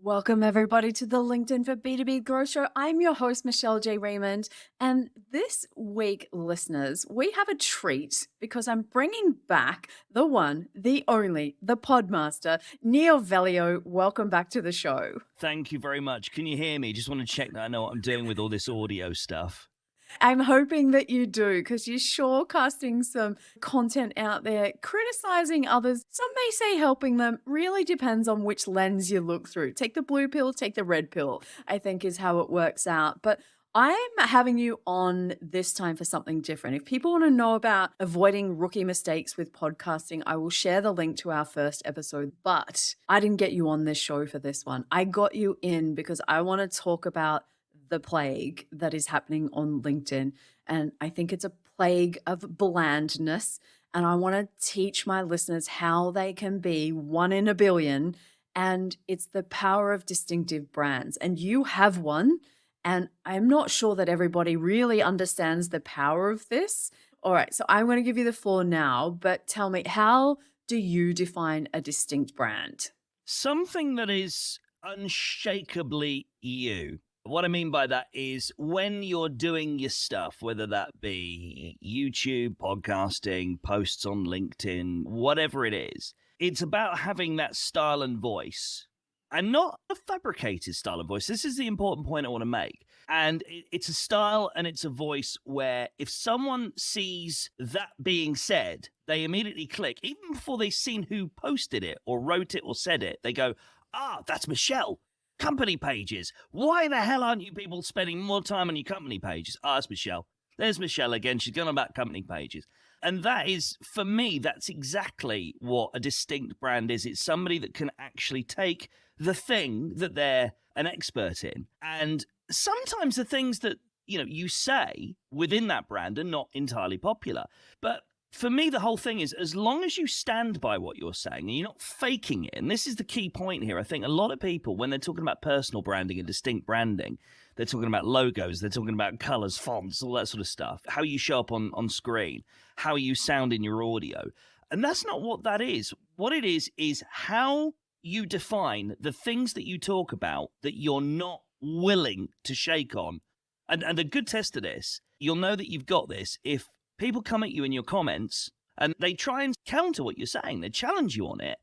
Welcome, everybody, to the LinkedIn for B2B Growth Show. I'm your host, Michelle J. Raymond. And this week, listeners, we have a treat because I'm bringing back the one, the only, the podmaster, Neal Veglio. Welcome back to the show. Thank you very much. Can you hear me? Just want to check that I know what I'm doing with all this audio stuff. I'm hoping that you do, because you're sure casting some content out there, criticizing others. Some may say helping them. Really depends on which lens you look through. Take the blue pill, take the red pill, I think is how it works out. But I'm having you on this time for something different. If people want to know about avoiding rookie mistakes with podcasting, I will share the link to our first episode. But I didn't get you on this show for this one. I got you in because I want to talk about the plague that is happening on LinkedIn. And I think it's a plague of blandness. And I want to teach my listeners how they can be one in a billion. And it's the power of distinctive brands. And you have one. And I'm not sure that everybody really understands the power of this. All right, so I'm going to give you the floor now. But tell me, how do you define a distinct brand? Something that is unshakably you. What I mean by that is when you're doing your stuff, whether that be YouTube, podcasting, posts on LinkedIn, whatever it is, it's about having that style and voice and not a fabricated style and voice. This is the important point I want to make. And it's a style and it's a voice where if someone sees that being said, they immediately click, even before they've seen who posted it or wrote it or said it. They go, that's Michelle. Company pages. Why the hell aren't you people spending more time on your company pages? It's Michelle. There's Michelle again. She's going about company pages. And that is, for me, that's exactly what a distinct brand is. It's somebody that can actually take the thing that they're an expert in. And sometimes the things that, you say within that brand are not entirely popular. But for me, the whole thing is, as long as you stand by what you're saying and you're not faking it, and this is the key point here, I think a lot of people, when they're talking about personal branding and distinct branding, they're talking about logos, they're talking about colors, fonts, all that sort of stuff, how you show up on screen, how you sound in your audio. And that's not what that is. What it is how you define the things that you talk about that you're not willing to shake on. And a good test of this, you'll know that you've got this if people come at you in your comments and they try and counter what you're saying. They challenge you on it.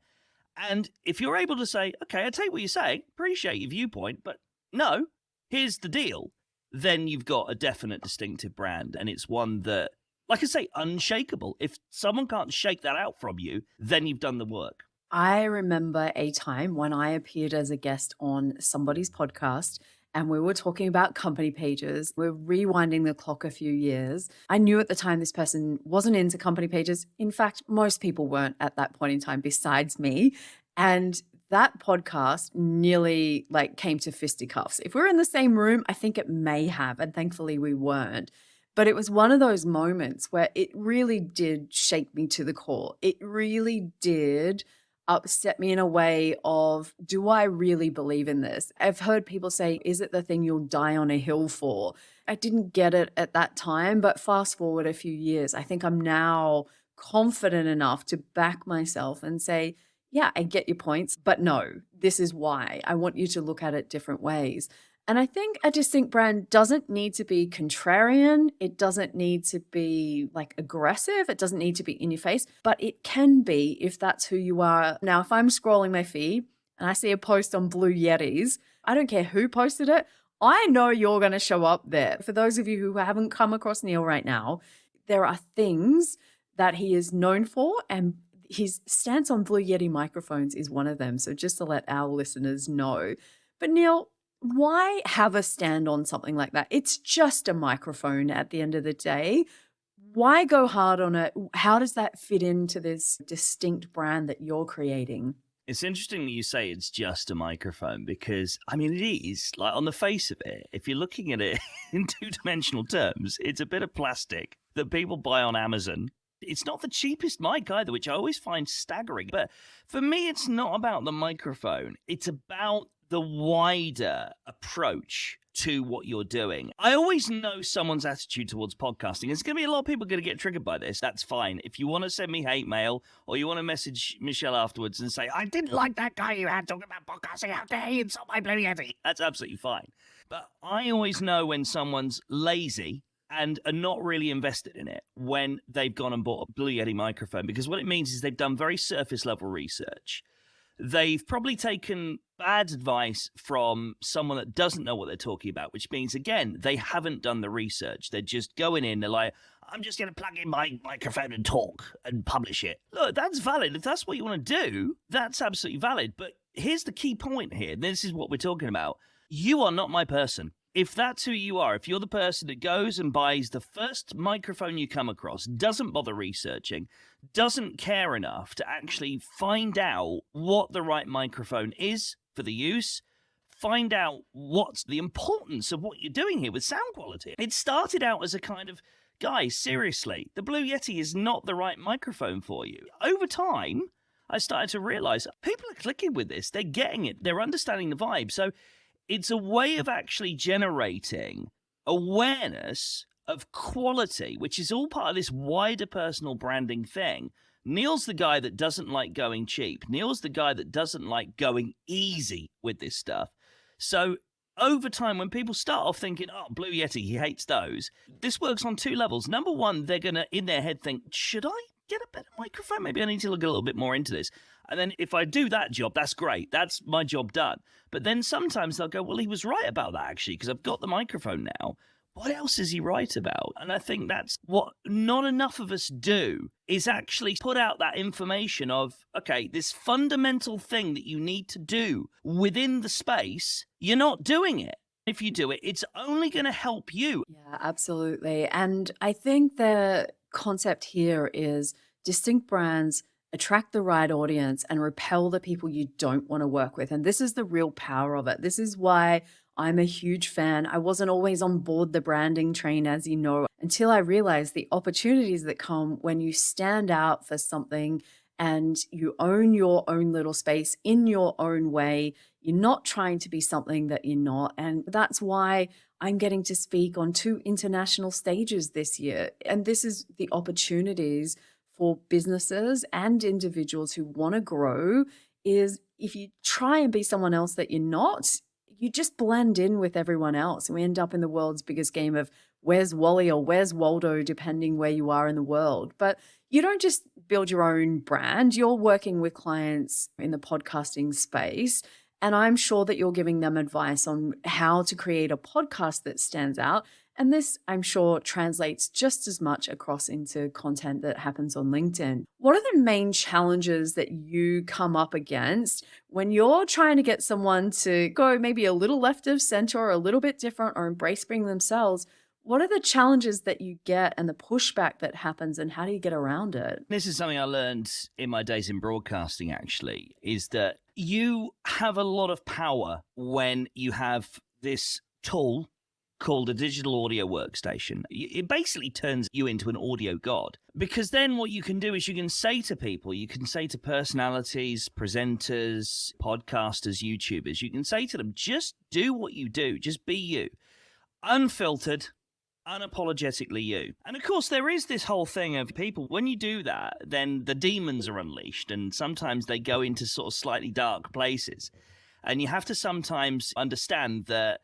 And if you're able to say, okay, I take what you're saying, appreciate your viewpoint, but no, here's the deal, then you've got a definite distinctive brand. And it's one that, like I say, unshakable. If someone can't shake that out from you, then you've done the work. I remember a time when I appeared as a guest on somebody's podcast and we were talking about company pages. We're rewinding the clock a few years. I knew at the time this person wasn't into company pages. In fact, most people weren't at that point in time besides me. And that podcast nearly came to fisticuffs. If we were in the same room, I think it may have, and thankfully we weren't. But it was one of those moments where it really did shake me to the core. It really did upset me in a way of, do I really believe in this? I've heard people say, is it the thing you'll die on a hill for? I didn't get it at that time, but fast forward a few years, I think I'm now confident enough to back myself and say, yeah, I get your points, but no, this is why. I want you to look at it different ways. And I think a distinct brand doesn't need to be contrarian. It doesn't need to be aggressive. It doesn't need to be in your face, but it can be if that's who you are. Now, if I'm scrolling my feed and I see a post on Blue Yetis, I don't care who posted it. I know you're going to show up there. For those of you who haven't come across Neal right now, there are things that he is known for, and his stance on Blue Yeti microphones is one of them. So just to let our listeners know. But Neal, why have a stand on something like that? It's just a microphone at the end of the day. Why go hard on it? How does that fit into this distinct brand that you're creating? It's interesting that you say it's just a microphone because, it is, on the face of it, if you're looking at it in two-dimensional terms, it's a bit of plastic that people buy on Amazon. It's not the cheapest mic either, which I always find staggering. But for me, it's not about the microphone. It's about the wider approach to what you're doing. I always know someone's attitude towards podcasting. There's going to be a lot of people going to get triggered by this. That's fine. If you want to send me hate mail or you want to message Michelle afterwards and say, I didn't like that guy you had talking about podcasting, how dare he insult my bloody Eddie? That's absolutely fine. But I always know when someone's lazy and are not really invested in it when they've gone and bought a Blue Yeti microphone, because what it means is they've done very surface level research. They've probably taken bad advice from someone that doesn't know what they're talking about, which means, again, they haven't done the research. They're just going in, they're like, I'm just going to plug in my microphone and talk and publish it. Look, that's valid. If that's what you want to do, that's absolutely valid. But here's the key point here. This is what we're talking about. You are not my person. If that's who you are, if you're the person that goes and buys the first microphone you come across, doesn't bother researching, doesn't care enough to actually find out what the right microphone is for the use, find out what's the importance of what you're doing here with sound quality. It started out as a kind of, guys, seriously, the Blue Yeti is not the right microphone for you. Over time, I started to realize people are clicking with this. They're getting it. They're understanding the vibe. So it's a way of actually generating awareness of quality, which is all part of this wider personal branding thing. Neal's the guy that doesn't like going cheap. Neal's the guy that doesn't like going easy with this stuff. So over time, when people start off thinking, oh, Blue Yeti, he hates those, this works on two levels. Number one, they're going to, in their head, think, should I get a better microphone? Maybe I need to look a little bit more into this. And then if I do that job, that's great. That's my job done. But then sometimes they'll go, well, he was right about that, actually, because I've got the microphone now. What else is he right about? And I think that's what not enough of us do, is actually put out that information of, okay, this fundamental thing that you need to do within the space, you're not doing it. If you do it, it's only going to help you. Yeah, absolutely. And I think the concept here is distinct brands attract the right audience and repel the people you don't want to work with. And this is the real power of it. This is why I'm a huge fan. I wasn't always on board the branding train, as you know, until I realized the opportunities that come when you stand out for something and you own your own little space in your own way. You're not trying to be something that you're not. And that's why I'm getting to speak on 2 international stages this year. And this is the opportunities for businesses and individuals who want to grow, is if you try and be someone else that you're not, you just blend in with everyone else. And we end up in the world's biggest game of where's Wally or where's Waldo, depending where you are in the world. But you don't just build your own brand. You're working with clients in the podcasting space. And I'm sure that you're giving them advice on how to create a podcast that stands out. And this, I'm sure, translates just as much across into content that happens on LinkedIn. What are the main challenges that you come up against when you're trying to get someone to go maybe a little left of center or a little bit different or embrace being themselves? What are the challenges that you get and the pushback that happens, and how do you get around it? This is something I learned in my days in broadcasting, actually, is that you have a lot of power when you have this tool called a digital audio workstation. It basically turns you into an audio god, because then what you can do is you can say to people, you can say to personalities, presenters, podcasters, YouTubers, you can say to them, just do what you do, just be you, unfiltered, unapologetically you. And of course, there is this whole thing of people, when you do that, then the demons are unleashed, and sometimes they go into sort of slightly dark places. And you have to sometimes understand that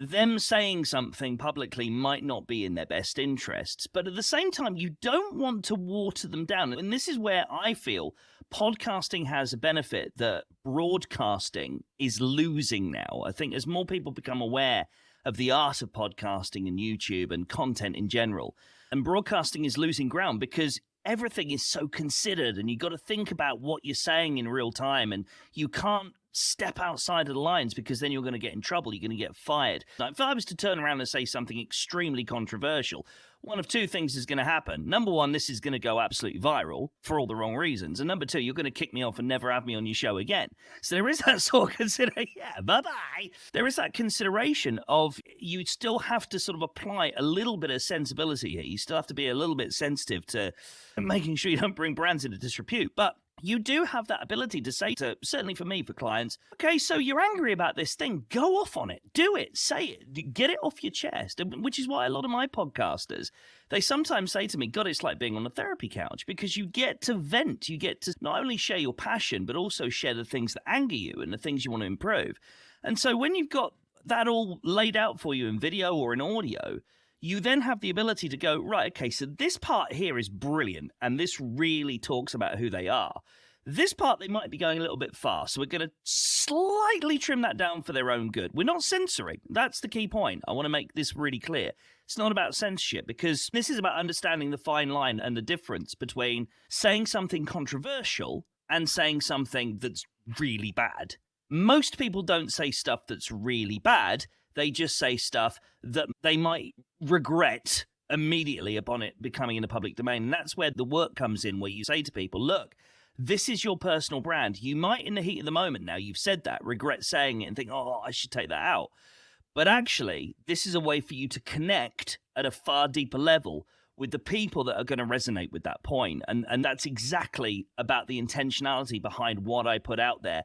them saying something publicly might not be in their best interests, but at the same time, you don't want to water them down. And this is where I feel podcasting has a benefit that broadcasting is losing now. I think as more people become aware of the art of podcasting and YouTube and content in general, and broadcasting is losing ground because everything is so considered, and you've got to think about what you're saying in real time, and you can't step outside of the lines because then you're going to get in trouble. You're going to get fired. Now, if I was to turn around and say something extremely controversial, one of 2 things is going to happen. Number one, this is going to go absolutely viral for all the wrong reasons. And number 2, you're going to kick me off and never have me on your show again. So there is that sort of consideration. Yeah, bye-bye. There is that consideration of you still have to sort of apply a little bit of sensibility here. You still have to be a little bit sensitive to making sure you don't bring brands into disrepute. But you do have that ability to say to, certainly for me, for clients, okay, so you're angry about this thing, go off on it, do it, say it, get it off your chest. Which is why a lot of my podcasters, they sometimes say to me, God, it's like being on a therapy couch, because you get to vent, you get to not only share your passion, but also share the things that anger you and the things you want to improve. And so when you've got that all laid out for you in video or in audio, you then have the ability to go, right, okay, so this part here is brilliant, and this really talks about who they are. This part, they might be going a little bit far, so we're going to slightly trim that down for their own good. We're not censoring. That's the key point. I want to make this really clear. It's not about censorship, because this is about understanding the fine line and the difference between saying something controversial and saying something that's really bad. Most people don't say stuff that's really bad. They just say stuff that they might regret immediately upon it becoming in the public domain. And that's where the work comes in, where you say to people, look, this is your personal brand. You might, in the heat of the moment now, you've said that, regret saying it and think, oh, I should take that out. But actually, this is a way for you to connect at a far deeper level with the people that are going to resonate with that point. And that's exactly about the intentionality behind what I put out there.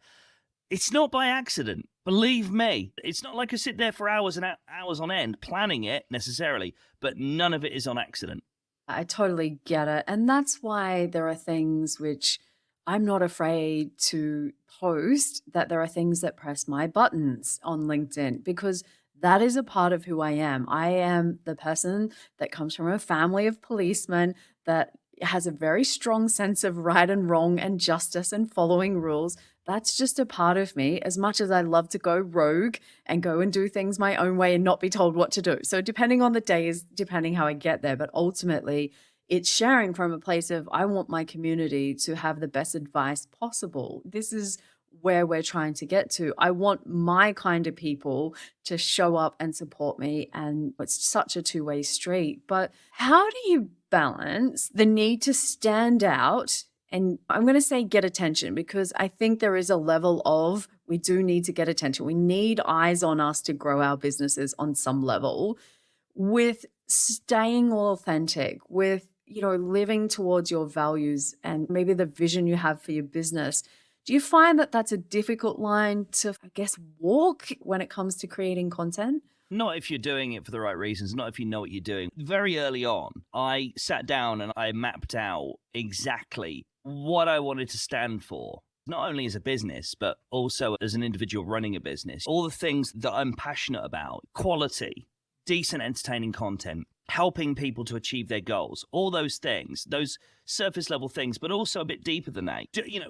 It's not by accident. Believe me, it's not like I sit there for hours and hours on end planning it necessarily, but none of it is on accident. I totally get it. And that's why there are things which I'm not afraid to post, that there are things that press my buttons on LinkedIn, because that is a part of who I am. I am the person that comes from a family of policemen that has a very strong sense of right and wrong and justice and following rules. That's just a part of me, as much as I love to go rogue and go and do things my own way and not be told what to do. So depending on the day is depending how I get there. But ultimately, it's sharing from a place of, I want my community to have the best advice possible. This is where we're trying to get to. I want my kind of people to show up and support me. And it's such a two-way street. But how do you balance the need to stand out? And I'm going to say get attention, because I think there is a level of, we do need to get attention. We need eyes on us to grow our businesses on some level, with staying authentic, with, living towards your values and maybe the vision you have for your business. Do you find that that's a difficult line to, I guess, walk when it comes to creating content? Not if you're doing it for the right reasons, not if you know what you're doing. Very early on, I sat down and I mapped out exactly what I wanted to stand for, not only as a business, but also as an individual running a business. All the things that I'm passionate about: quality, decent, entertaining content, helping people to achieve their goals, all those things, those surface level things, but also a bit deeper than that.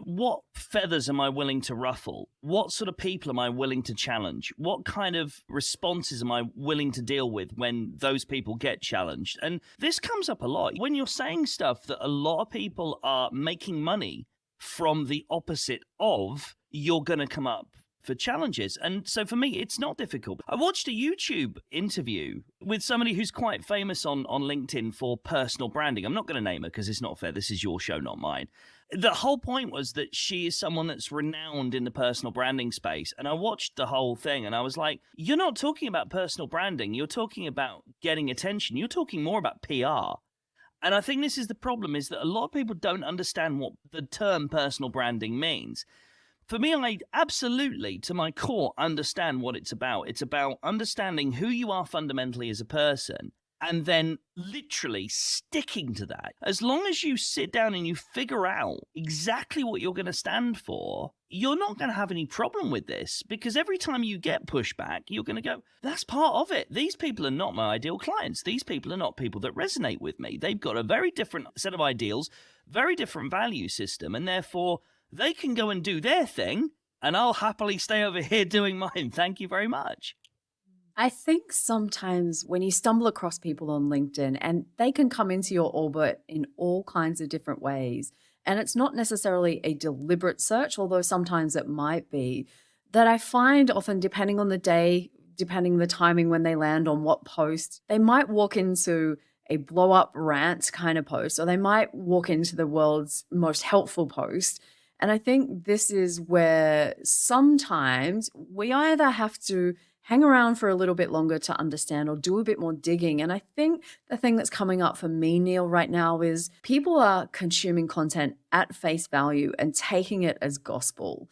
What feathers am I willing to ruffle? What sort of people am I willing to challenge? What kind of responses am I willing to deal with when those people get challenged? And this comes up a lot. When you're saying stuff that a lot of people are making money from the opposite of, you're going to come up for challenges. And so for me, it's not difficult. I watched a YouTube interview with somebody who's quite famous on LinkedIn for personal branding. I'm not going to name her because it's not fair. This is your show, not mine. The whole point was that she is someone that's renowned in the personal branding space. And I watched the whole thing and I was like, you're not talking about personal branding. You're talking about getting attention. You're talking more about PR. And I think this is the problem, is that a lot of people don't understand what the term personal branding means. For me, I absolutely, to my core, understand what it's about. It's about understanding who you are fundamentally as a person, and then literally sticking to that. As long as you sit down and you figure out exactly what you're going to stand for, you're not going to have any problem with this, because every time you get pushback, you're going to go, that's part of it. These people are not my ideal clients. These people are not people that resonate with me. They've got a very different set of ideals, very different value system, and therefore they can go and do their thing, and I'll happily stay over here doing mine. Thank you very much. I think sometimes when you stumble across people on LinkedIn, and they can come into your orbit in all kinds of different ways, and it's not necessarily a deliberate search, although sometimes it might be, that I find often, depending on the day, depending the timing when they land on what post, they might walk into a blow up rant kind of post, or they might walk into the world's most helpful post. And I think this is where sometimes we either have to hang around for a little bit longer to understand or do a bit more digging. And I think the thing that's coming up for me, Neal, right now is people are consuming content at face value and taking it as gospel.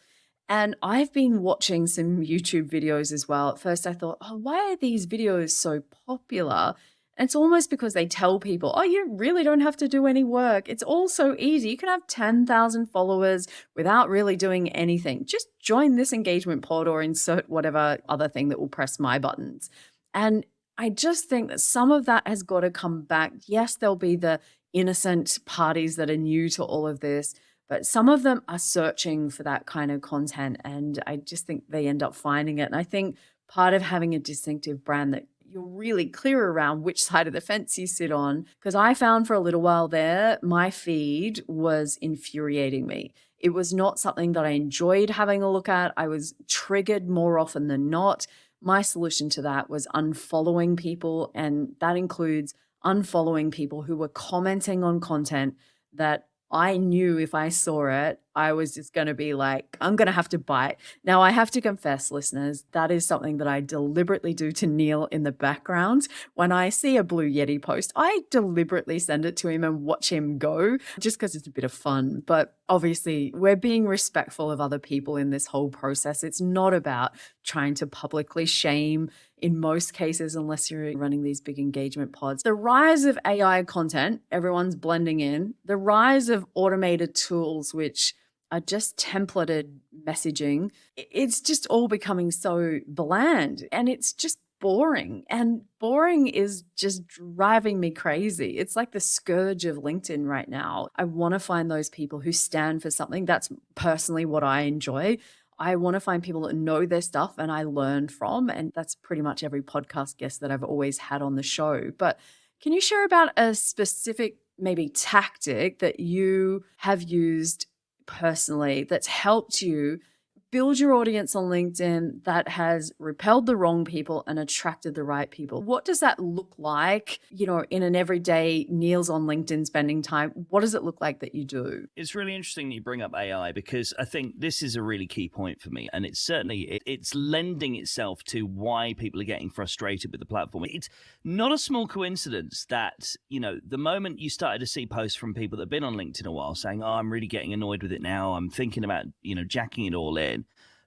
And I've been watching some YouTube videos as well. At first, I thought, oh, why are these videos so popular? And it's almost because they tell people, oh, you really don't have to do any work. It's all so easy. You can have 10,000 followers without really doing anything. Just join this engagement pod or insert whatever other thing that will press my buttons. And I just think that some of that has got to come back. Yes, there'll be the innocent parties that are new to all of this, but some of them are searching for that kind of content. And I just think they end up finding it. And I think part of having a distinctive brand that you're really clear around which side of the fence you sit on. Because I found for a little while there, my feed was infuriating me. It was not something that I enjoyed having a look at. I was triggered more often than not. My solution to that was unfollowing people, and that includes unfollowing people who were commenting on content that I knew if I saw it, I was just going to be like, I'm going to have to bite. Now, I have to confess, listeners, that is something that I deliberately do to Neal in the background. When I see a Blue Yeti post, I deliberately send it to him and watch him go just because it's a bit of fun. But obviously, we're being respectful of other people in this whole process. It's not about trying to publicly shame in most cases, unless you're running these big engagement pods. The rise of AI content, everyone's blending in, the rise of automated tools, which are just templated messaging, it's just all becoming so bland and it's just boring. And boring is just driving me crazy. It's like the scourge of LinkedIn right now. I want to find those people who stand for something. That's personally what I enjoy. I want to find people that know their stuff and I learn from. And that's pretty much every podcast guest that I've always had on the show. But can you share about a specific maybe tactic that you have used personally that's helped you build your audience on LinkedIn that has repelled the wrong people and attracted the right people? What does that look like, in an everyday Neal's on LinkedIn spending time? What does it look like that you do? It's really interesting that you bring up AI because I think this is a really key point for me. And it's certainly, it's lending itself to why people are getting frustrated with the platform. It's not a small coincidence that, the moment you started to see posts from people that have been on LinkedIn a while saying, oh, I'm really getting annoyed with it now. I'm thinking about, jacking it all in.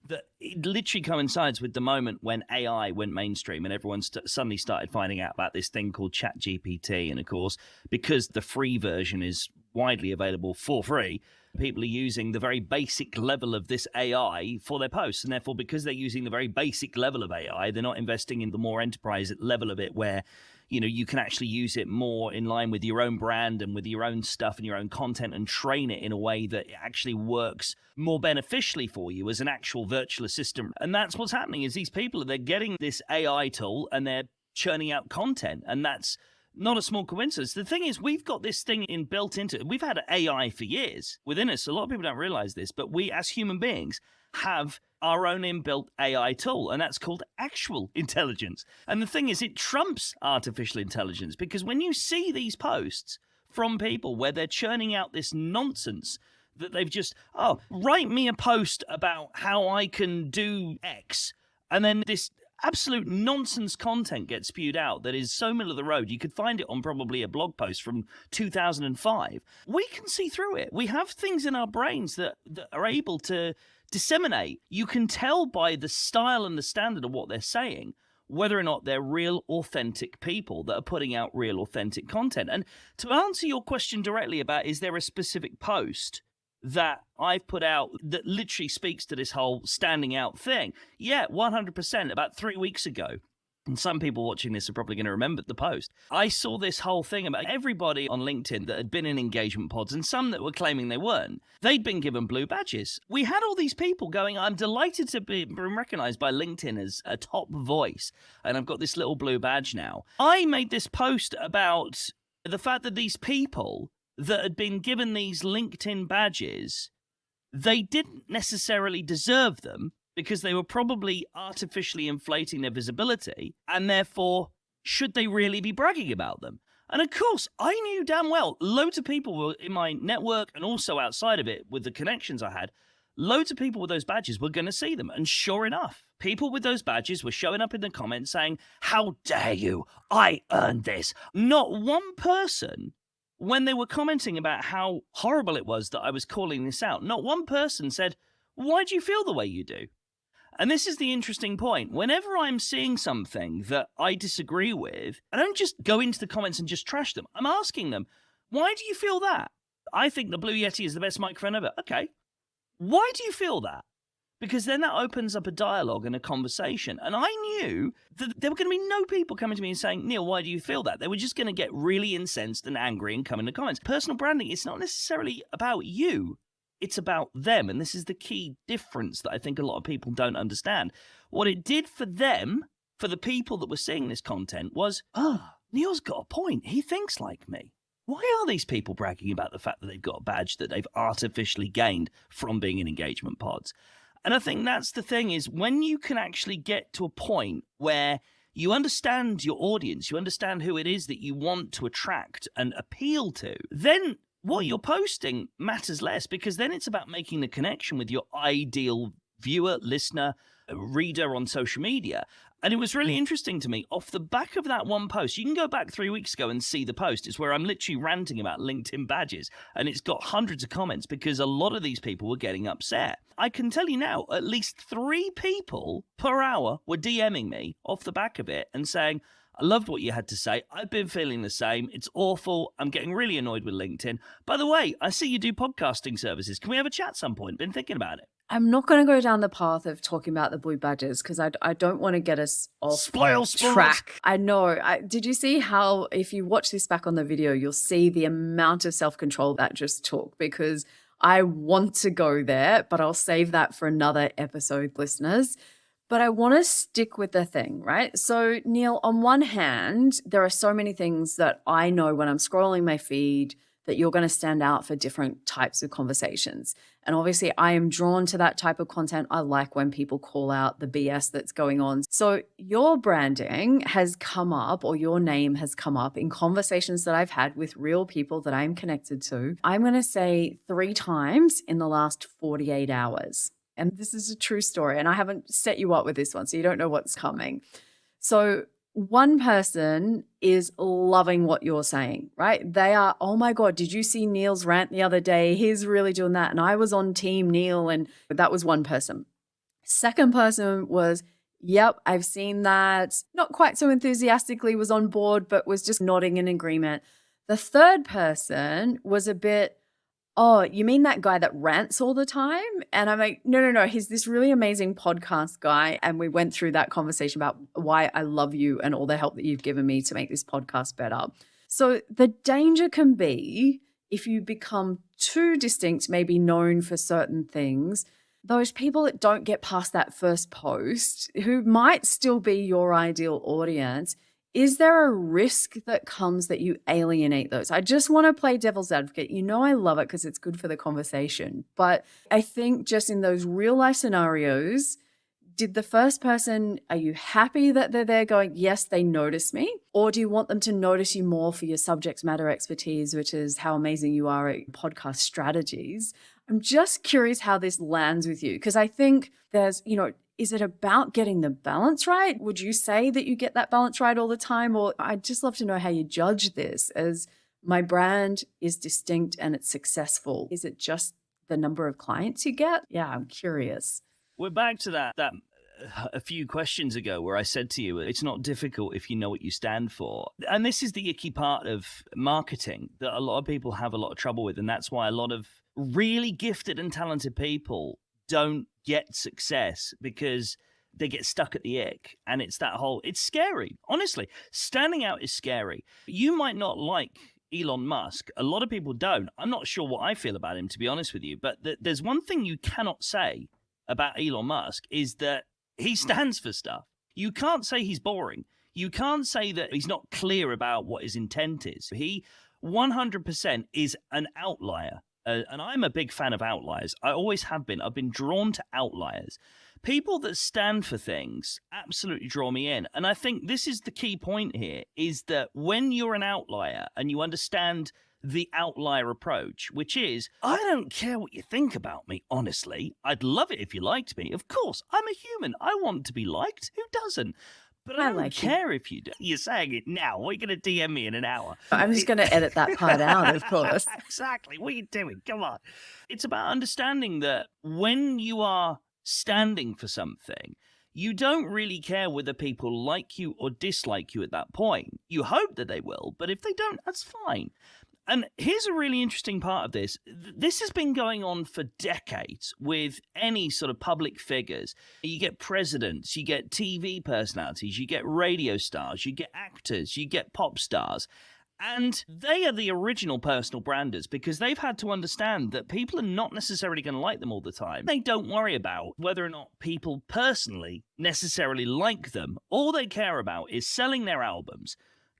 That it literally coincides with the moment when AI went mainstream and everyone suddenly started finding out about this thing called ChatGPT. And of course, because the free version is widely available for free, people are using the very basic level of this AI for their posts. And therefore, because they're using the very basic level of AI, they're not investing in the more enterprise level of it where you can actually use it more in line with your own brand and with your own stuff and your own content and train it in a way that it actually works more beneficially for you as an actual virtual assistant. And that's what's happening is these people, they're getting this AI tool and they're churning out content. And that's not a small coincidence. The thing is, we've got this thing built into it. We've had AI for years within us. A lot of people don't realize this, but we as human beings have our own inbuilt AI tool, and that's called actual intelligence. And the thing is, it trumps artificial intelligence because when you see these posts from people where they're churning out this nonsense that they've just, write me a post about how I can do X, and then this absolute nonsense content gets spewed out that is so middle of the road. You could find it on probably a blog post from 2005. We can see through it. We have things in our brains that are able to disseminate. You can tell by the style and the standard of what they're saying whether or not they're real, authentic people that are putting out real, authentic content. And to answer your question directly about is there a specific post that I've put out that literally speaks to this whole standing out thing? Yeah, 100%. About 3 weeks ago, and some people watching this are probably going to remember the post, I saw this whole thing about everybody on LinkedIn that had been in engagement pods and some that were claiming they weren't. They'd been given blue badges. We had all these people going, I'm delighted to be recognized by LinkedIn as a top voice, and I've got this little blue badge now. I made this post about the fact that these people that had been given these LinkedIn badges, they didn't necessarily deserve them because they were probably artificially inflating their visibility, and therefore, should they really be bragging about them? And of course, I knew damn well, loads of people were in my network and also outside of it with the connections I had, loads of people with those badges were going to see them. And sure enough, People with those badges were showing up in the comments saying, "How dare you? I earned this." Not one person, when they were commenting about how horrible it was that I was calling this out, not one person said, "Why do you feel the way you do?" And this is the interesting point. Whenever I'm seeing something that I disagree with, I don't just go into the comments and just trash them. I'm asking them, "Why do you feel that?" "I think the Blue Yeti is the best microphone ever." Okay. Why do you feel that? Because then that opens up a dialogue and a conversation. And I knew that there were going to be no people coming to me and saying, "Neal, why do you feel that?" They were just going to get really incensed and angry and come in the comments. Personal branding, it's not necessarily about you. It's about them. And this is the key difference that I think a lot of people don't understand. What it did for them, for the people that were seeing this content, was, Neal's got a point. He thinks like me. Why are these people bragging about the fact that they've got a badge that they've artificially gained from being in engagement pods? And I think that's the thing, is when you can actually get to a point where you understand your audience, you understand who it is that you want to attract and appeal to, then what you're posting matters less, because then it's about making the connection with your ideal viewer, listener, reader on social media. And it was really interesting to me, off the back of that one post, you can go back 3 weeks ago and see the post. It's where I'm literally ranting about LinkedIn badges, and it's got hundreds of comments because a lot of these people were getting upset. I can tell you now, at least 3 people per hour were DMing me off the back of it and saying, "I loved what you had to say. I've been feeling the same. It's awful. I'm getting really annoyed with LinkedIn. By the way, I see you do podcasting services. Can we have a chat some point? Been thinking about it." I'm not going to go down the path of talking about the blue badges because I don't want to get us off Spoil track. I know. Did you see how, if you watch this back on the video, you'll see the amount of self-control that just took, because I want to go there, but I'll save that for another episode, listeners. But I want to stick with the thing, right? So, Neal, on one hand, there are so many things that I know when I'm scrolling my feed that you're going to stand out for different types of conversations. And obviously, I am drawn to that type of content. I like when people call out the BS that's going on. So your branding has come up, or your name has come up in conversations that I've had with real people that I'm connected to. I'm going to say 3 times in the last 48 hours. And this is a true story. And I haven't set you up with this one, so you don't know what's coming. So one person is loving what you're saying, right? They are, "Oh my God, did you see Neal's rant the other day? He's really doing that. And I was on team Neal." And that was one person. Second person was, "Yep, I've seen that." Not quite so enthusiastically, was on board, but was just nodding in agreement. The third person was a bit, "Oh, you mean that guy that rants all the time?" And I'm like, no. He's this really amazing podcast guy. And we went through that conversation about why I love you and all the help that you've given me to make this podcast better. So the danger can be, if you become too distinct, maybe known for certain things, those people that don't get past that first post, who might still be your ideal audience, is there a risk that comes that you alienate those? I just want to play devil's advocate. You know I love it because it's good for the conversation. But I think just in those real life scenarios, did the first person, are you happy that they're there going, "Yes, they notice me"? Or do you want them to notice you more for your subject matter expertise, which is how amazing you are at podcast strategies? I'm just curious how this lands with you, because I think there's, is it about getting the balance right? Would you say that you get that balance right all the time? Or I'd just love to know how you judge this, as my brand is distinct and it's successful. Is it just the number of clients you get? Yeah, I'm curious. We're back to that a few questions ago where I said to you, it's not difficult if you know what you stand for. And this is the icky part of marketing that a lot of people have a lot of trouble with. And that's why a lot of really gifted and talented people don't get success, because they get stuck at the ick. And it's that whole, it's scary. Honestly, standing out is scary. You might not like Elon Musk. A lot of people don't. I'm not sure what I feel about him, to be honest with you. But there's one thing you cannot say about Elon Musk, is that he stands for stuff. You can't say he's boring. You can't say that he's not clear about what his intent is. He 100% is an outlier. And I'm a big fan of outliers. I always have been. I've been drawn to outliers. People that stand for things absolutely draw me in. And I think this is the key point here, is that when you're an outlier and you understand the outlier approach, which is, I don't care what you think about me, honestly. I'd love it if you liked me. Of course, I'm a human. I want to be liked. Who doesn't? But I I don't like you. care if you do. You're saying it now. What are you going to DM me in an hour? I'm just going to edit that part out, of course. Exactly. What are you doing? Come on. It's about understanding that when you are standing for something, you don't really care whether people like you or dislike you at that point. You hope that they will, but if they don't, that's fine. And here's a really interesting part of this. This has been going on for decades with any sort of public figures. You get presidents, you get TV personalities, you get radio stars, you get actors, you get pop stars. And they are the original personal branders because they've had to understand that people are not necessarily going to like them all the time. They don't worry about whether or not people personally necessarily like them. All they care about is selling their albums,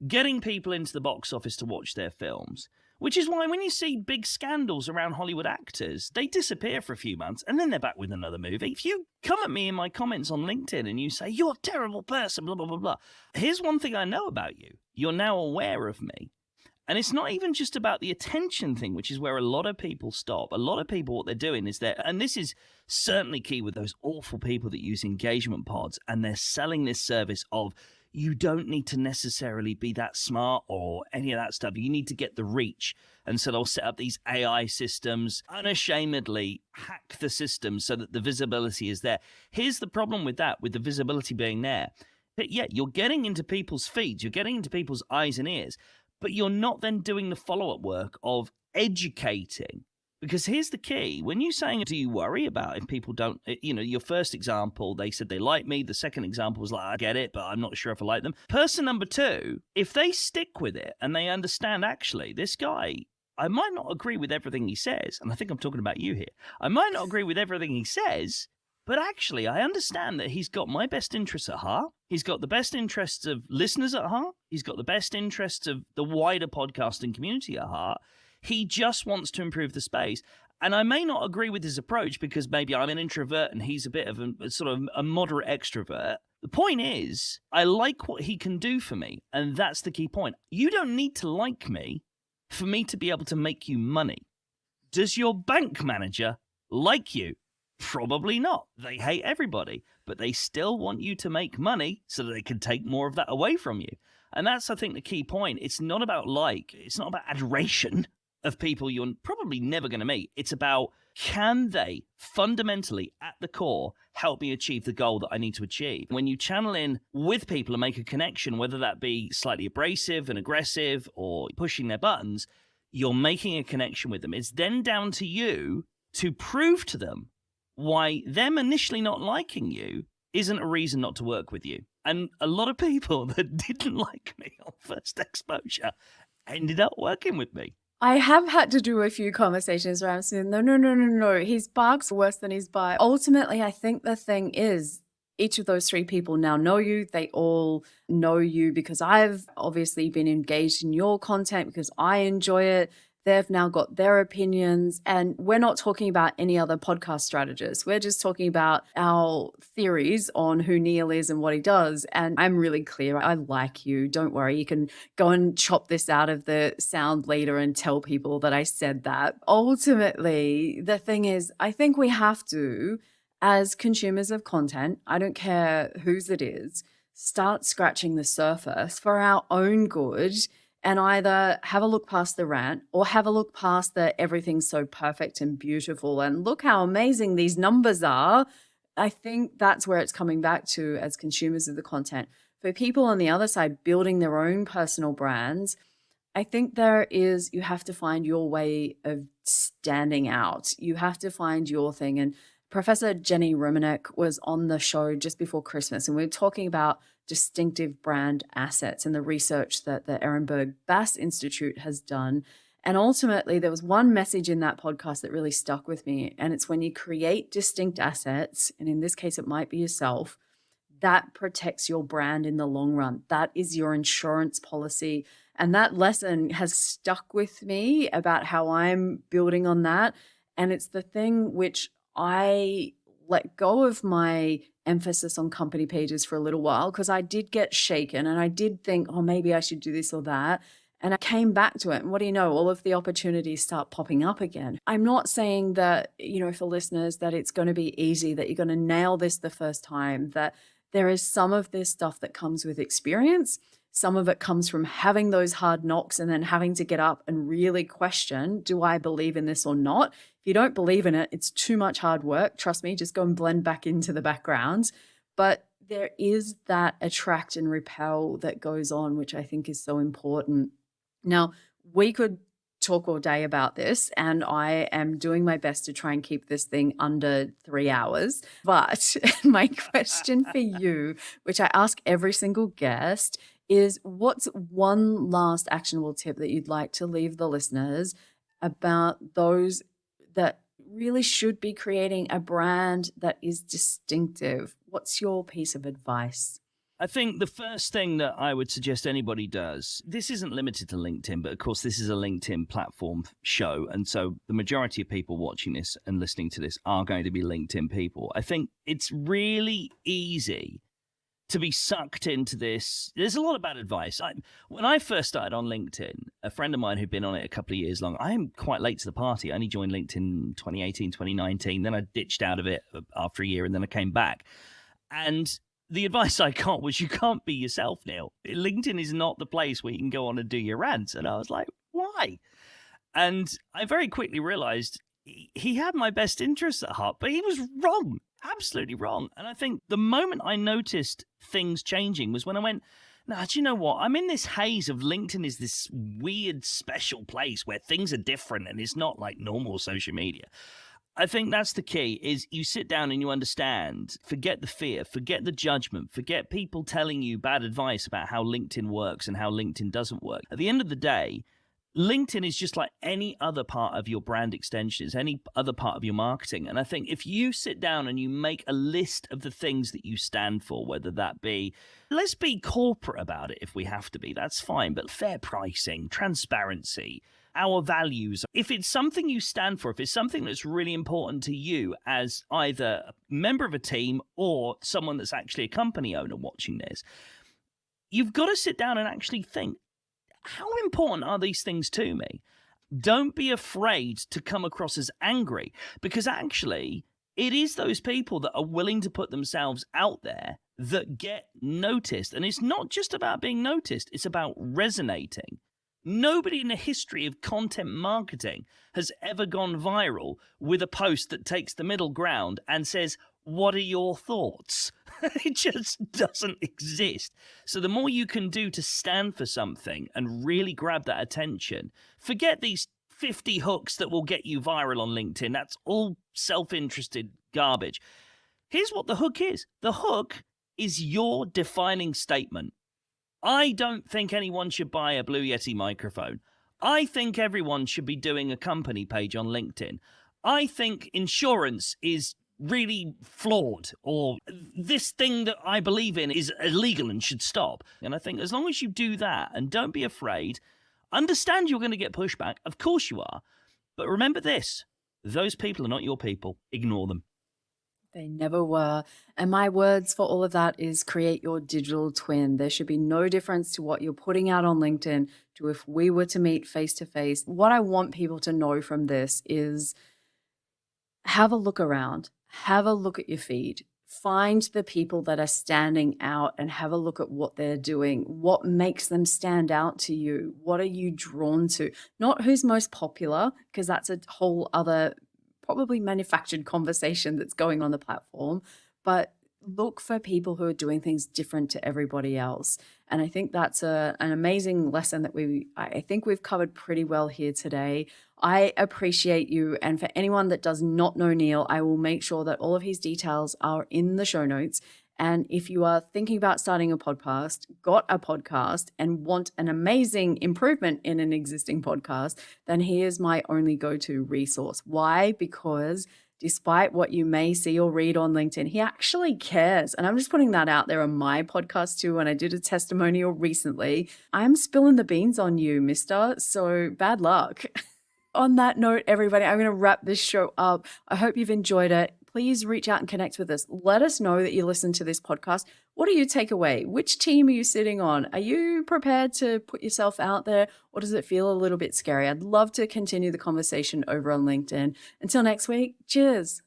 getting people into the box office to watch their films, which is why when you see big scandals around Hollywood actors, they disappear for a few months and then they're back with another movie. If you come at me in my comments on LinkedIn and you say, you're a terrible person, blah, blah, blah, blah, here's one thing I know about you. You're now aware of me. And it's not even just about the attention thing, which is where a lot of people stop. A lot of people, what they're doing is and this is certainly key with those awful people that use engagement pods, and they're selling this service of, you don't need to necessarily be that smart or any of that stuff. You need to get the reach. And so they'll set up these AI systems, unashamedly hack the system so that the visibility is there. Here's the problem with that, with the visibility being there. But yeah, you're getting into people's feeds, you're getting into people's eyes and ears, but you're not then doing the follow-up work of educating. Because here's the key. When you're saying, do you worry about if people don't, your first example, they said they like me. The second example was like, I get it, but I'm not sure if I like them. Person number two, if they stick with it and they understand, actually, this guy, I might not agree with everything he says. And I think I'm talking about you here. I might not agree with everything he says, but actually, I understand that he's got my best interests at heart. He's got the best interests of listeners at heart. He's got the best interests of the wider podcasting community at heart. He just wants to improve the space. And I may not agree with his approach because maybe I'm an introvert and he's a bit of a sort of a moderate extrovert. The point is, I like what he can do for me. And that's the key point. You don't need to like me for me to be able to make you money. Does your bank manager like you? Probably not. They hate everybody, but they still want you to make money so that they can take more of that away from you. And that's, I think, the key point. It's not about it's not about adoration of people you're probably never going to meet. It's about, can they fundamentally, at the core, help me achieve the goal that I need to achieve? When you channel in with people and make a connection, whether that be slightly abrasive and aggressive or pushing their buttons, you're making a connection with them. It's then down to you to prove to them why them initially not liking you isn't a reason not to work with you. And a lot of people that didn't like me on first exposure ended up working with me. I have had to do a few conversations where I'm saying, no, his bark's worse than his bite. Ultimately, I think the thing is, each of those three people now know you. They all know you because I've obviously been engaged in your content because I enjoy it. They've now got their opinions, and we're not talking about any other podcast strategists. We're just talking about our theories on who Neal is and what he does. And I'm really clear. I like you. Don't worry. You can go and chop this out of the sound later and tell people that I said that. Ultimately, the thing is, I think we have to, as consumers of content, I don't care whose it is, start scratching the surface for our own good and either have a look past the rant or have a look past the everything's so perfect and beautiful and look how amazing these numbers are. I think that's where it's coming back to as consumers of the content. For people on the other side building their own personal brands, I think you have to find your way of standing out. You have to find your thing. And Professor Jenny Romanek was on the show just before Christmas, and we were talking about distinctive brand assets and the research that the Ehrenberg Bass Institute has done. And ultimately, there was one message in that podcast that really stuck with me. And it's when you create distinct assets, and in this case, it might be yourself, that protects your brand in the long run. That is your insurance policy. And that lesson has stuck with me about how I'm building on that. And it's the thing which I let go of my emphasis on company pages for a little while because I did get shaken and I did think, oh, maybe I should do this or that. And I came back to it. And what do you know? All of the opportunities start popping up again. I'm not saying that, for listeners, that it's going to be easy, that you're going to nail this the first time, that there is some of this stuff that comes with experience. Some of it comes from having those hard knocks and then having to get up and really question, do I believe in this or not? If you don't believe in it, it's too much hard work. Trust me, just go and blend back into the background. But there is that attract and repel that goes on, which I think is so important. Now, we could talk all day about this, and I am doing my best to try and keep this thing under 3 hours. But my question for you, which I ask every single guest, is what's one last actionable tip that you'd like to leave the listeners about those that really should be creating a brand that is distinctive? What's your piece of advice? I think the first thing that I would suggest anybody does, this isn't limited to LinkedIn, but of course this is a LinkedIn platform show. And so the majority of people watching this and listening to this are going to be LinkedIn people. I think it's really easy to be sucked into this. There's a lot of bad advice. When I first started on LinkedIn, a friend of mine who'd been on it a couple of years long, I am quite late to the party. I only joined LinkedIn 2018, 2019. Then I ditched out of it after a year and then I came back. And the advice I got was, you can't be yourself, Neal. LinkedIn is not the place where you can go on and do your rants. And I was like, why? And I very quickly realized he had my best interests at heart, but he was wrong, absolutely wrong. And I think the moment I noticed things changing was when I went, nah, do you know what? I'm in this haze of LinkedIn is this weird special place where things are different and it's not like normal social media. I think that's the key, is you sit down and you understand, forget the fear, forget the judgment, forget people telling you bad advice about how LinkedIn works and how LinkedIn doesn't work. At the end of the day, LinkedIn is just like any other part of your brand extensions, any other part of your marketing. And I think if you sit down and you make a list of the things that you stand for, whether that be, let's be corporate about it if we have to be, that's fine, but fair pricing, transparency, our values. If it's something you stand for, if it's something that's really important to you as either a member of a team or someone that's actually a company owner watching this, you've got to sit down and actually think, how important are these things to me? Don't be afraid to come across as angry, because actually it is those people that are willing to put themselves out there that get noticed. And it's not just about being noticed, it's about resonating. Nobody in the history of content marketing has ever gone viral with a post that takes the middle ground and says, what are your thoughts? It just doesn't exist. So the more you can do to stand for something and really grab that attention, forget these 50 hooks that will get you viral on LinkedIn. That's all self-interested garbage. Here's what the hook is. The hook is your defining statement. I don't think anyone should buy a Blue Yeti microphone. I think everyone should be doing a company page on LinkedIn. I think insurance is really flawed, or this thing that I believe in is illegal and should stop. And I think as long as you do that and don't be afraid, understand you're going to get pushback. Of course you are. But remember this, those people are not your people. Ignore them. They never were. And my words for all of that is create your digital twin. There should be no difference to what you're putting out on LinkedIn to if we were to meet face to face. What I want people to know from this is have a look around, have a look at your feed, find the people that are standing out and have a look at what they're doing. What makes them stand out to you? What are you drawn to? Not who's most popular, because that's a whole other probably manufactured conversation that's going on the platform, but look for people who are doing things different to everybody else. And I think that's an amazing lesson that I think we've covered pretty well here today. I appreciate you. And for anyone that does not know Neal, I will make sure that all of his details are in the show notes. And if you are thinking about starting a podcast, got a podcast, and want an amazing improvement in an existing podcast, then he is my only go-to resource. Why? Because despite what you may see or read on LinkedIn, he actually cares. And I'm just putting that out there on my podcast too. And I did a testimonial recently. I'm spilling the beans on you, mister. So bad luck. On that note, everybody, I'm going to wrap this show up. I hope you've enjoyed it. please reach out and connect with us. Let us know that you listen to this podcast. What do you take away? Which team are you sitting on? Are you prepared to put yourself out there, or does it feel a little bit scary? I'd love to continue the conversation over on LinkedIn. Until next week, cheers.